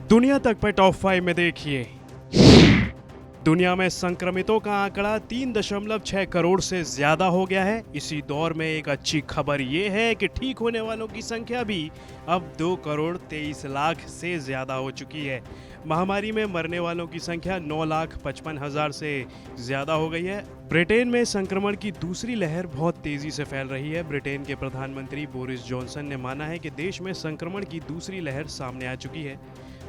दुनिया तक पे टॉप 5 में देखिए। दुनिया में संक्रमितों का आंकड़ा 3.6 करोड़ से ज्यादा हो गया है। इसी दौर में एक अच्छी खबर ये है कि ठीक होने वालों की संख्या भी अब 2 करोड़ 23 लाख से ज्यादा हो चुकी है। महामारी में मरने वालों की संख्या 9,55,000 से ज्यादा हो गई है। ब्रिटेन में संक्रमण की दूसरी लहर बहुत तेजी से फैल रही है। ब्रिटेन के प्रधानमंत्री बोरिस जॉनसन ने माना है कि देश में संक्रमण की दूसरी लहर सामने आ चुकी है।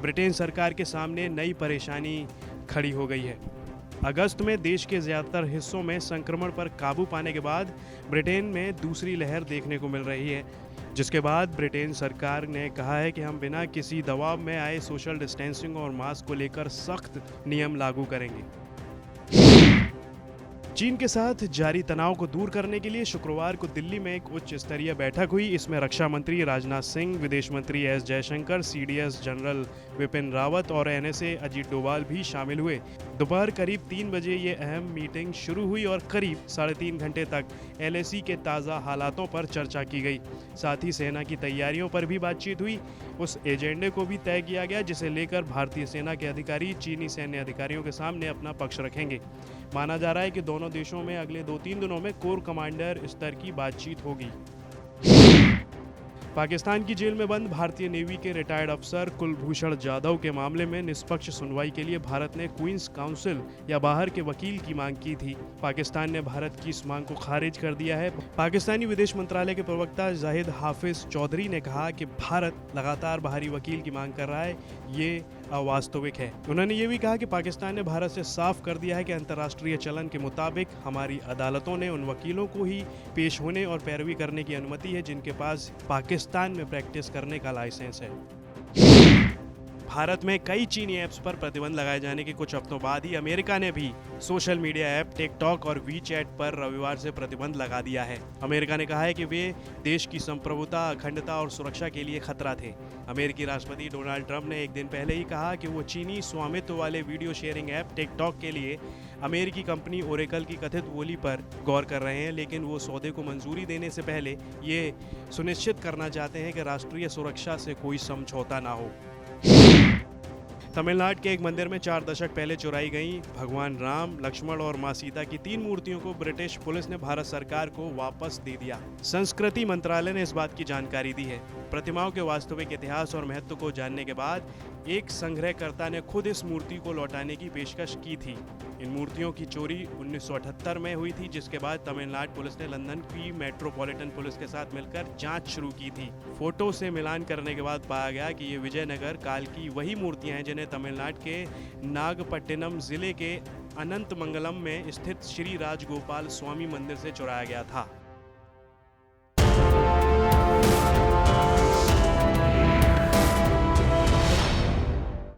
ब्रिटेन सरकार के सामने नई परेशानी खड़ी हो गई है। अगस्त में देश के ज़्यादातर हिस्सों में संक्रमण पर काबू पाने के बाद ब्रिटेन में दूसरी लहर देखने को मिल रही है, जिसके बाद ब्रिटेन सरकार ने कहा है कि हम बिना किसी दबाव में आए सोशल डिस्टेंसिंग और मास्क को लेकर सख्त नियम लागू करेंगे। चीन के साथ जारी तनाव को दूर करने के लिए शुक्रवार को दिल्ली में एक उच्च स्तरीय बैठक हुई। इसमें रक्षा मंत्री राजनाथ सिंह, विदेश मंत्री S Jaishankar, CDS general Vipin Rawat और एनएसए अजीत डोभाल भी शामिल हुए। दोपहर करीब 3 बजे ये अहम मीटिंग शुरू हुई और करीब 3.5 घंटे तक एलएसी के ताज़ा हालातों पर चर्चा की गई। साथ ही सेना की तैयारियों पर भी बातचीत हुई। उस एजेंडे को भी तय किया गया जिसे लेकर भारतीय सेना के अधिकारी चीनी सैन्य अधिकारियों के सामने अपना पक्ष रखेंगे। माना जा रहा है कि दोनों देशों में अगले 2-3 दिनों में कोर कमांडर स्तर की बातचीत होगी। पाकिस्तान की जेल में बंद भारतीय नेवी के रिटायर्ड अफसर कुलभूषण जाधव के मामले में निष्पक्ष सुनवाई के लिए भारत ने क्वींस काउंसिल या बाहर के वकील की मांग की थी। पाकिस्तान ने भारत की इस मांग को खारिज कर दिया है। पाकिस्तानी विदेश मंत्रालय के प्रवक्ता जाहिद हाफिज चौधरी ने कहा कि भारत लगातार बाहरी वकील की मांग कर रहा है, ये अवास्तविक है। उन्होंने ये भी कहा कि पाकिस्तान ने भारत से साफ कर दिया है कि अंतर्राष्ट्रीय चलन के मुताबिक हमारी अदालतों ने उन वकीलों को ही पेश होने और पैरवी करने की अनुमति है जिनके पास पाकिस्तान में प्रैक्टिस करने का लाइसेंस है। भारत में कई चीनी ऐप्स पर प्रतिबंध लगाए जाने के कुछ हफ्तों बाद ही अमेरिका ने भी सोशल मीडिया ऐप टिकटॉक और वीचैट पर रविवार से प्रतिबंध लगा दिया है। अमेरिका ने कहा है कि वे देश की संप्रभुता, अखंडता और सुरक्षा के लिए खतरा थे। अमेरिकी राष्ट्रपति डोनाल्ड ट्रंप ने एक दिन पहले ही कहा कि वो चीनी स्वामित्व वाले वीडियो शेयरिंग ऐप टिकटॉक के लिए अमेरिकी कंपनी ओरेकल की कथित बोली पर गौर कर रहे हैं, लेकिन वो सौदे को मंजूरी देने से पहले ये सुनिश्चित करना चाहते हैं कि राष्ट्रीय सुरक्षा से कोई समझौता ना हो। तमिलनाडु के एक मंदिर में 4 दशक पहले चुराई गई भगवान राम, लक्ष्मण और मां सीता की 3 मूर्तियों को ब्रिटिश पुलिस ने भारत सरकार को वापस दे दिया। संस्कृति मंत्रालय ने इस बात की जानकारी दी है। प्रतिमाओं के वास्तविक इतिहास और महत्व को जानने के बाद एक संग्रहकर्ता ने खुद इस मूर्ति को लौटाने की पेशकश की थी। इन मूर्तियों की चोरी 1978 में हुई थी, जिसके बाद तमिलनाडु पुलिस ने लंदन की मेट्रोपॉलिटन पुलिस के साथ मिलकर जांच शुरू की थी। फोटो से मिलान करने के बाद पाया गया कि ये विजयनगर काल की वही मूर्तियां हैं जिन्हें तमिलनाडु के नागपट्टिनम जिले के अनंतमंगलम में स्थित श्री राजगोपाल स्वामी मंदिर से चुराया गया था।